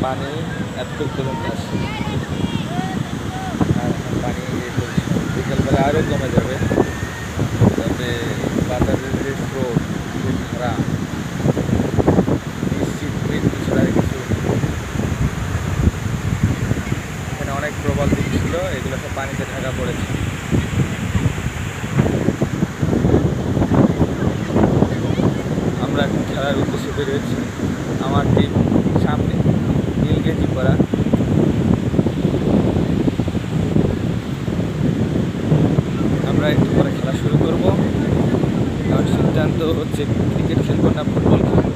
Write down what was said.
পানি এতটুকু পর্যন্ত আসছে, আর এখন পানি বিকেলবেলা আরও কমে যাবে। তবে বাজারের যে স্রোত, যে ধারা, নিশ্চিত মৃত্যু ছাড়া আর কিছু। এখানে অনেক প্রবল দিক ছিল, এগুলো সব পানিতে ঢাকা পড়েছে। আমরা এখন খেলার উদ্দেশ্যে বেরিয়েছি। আমার টিম সামনে নীল গেঞ্জি পরা। আমরা একটু পরে খেলা শুরু করব। আমার সিদ্ধান্ত হচ্ছে ক্রিকেট খেলবো না ফুটবল খেলবো।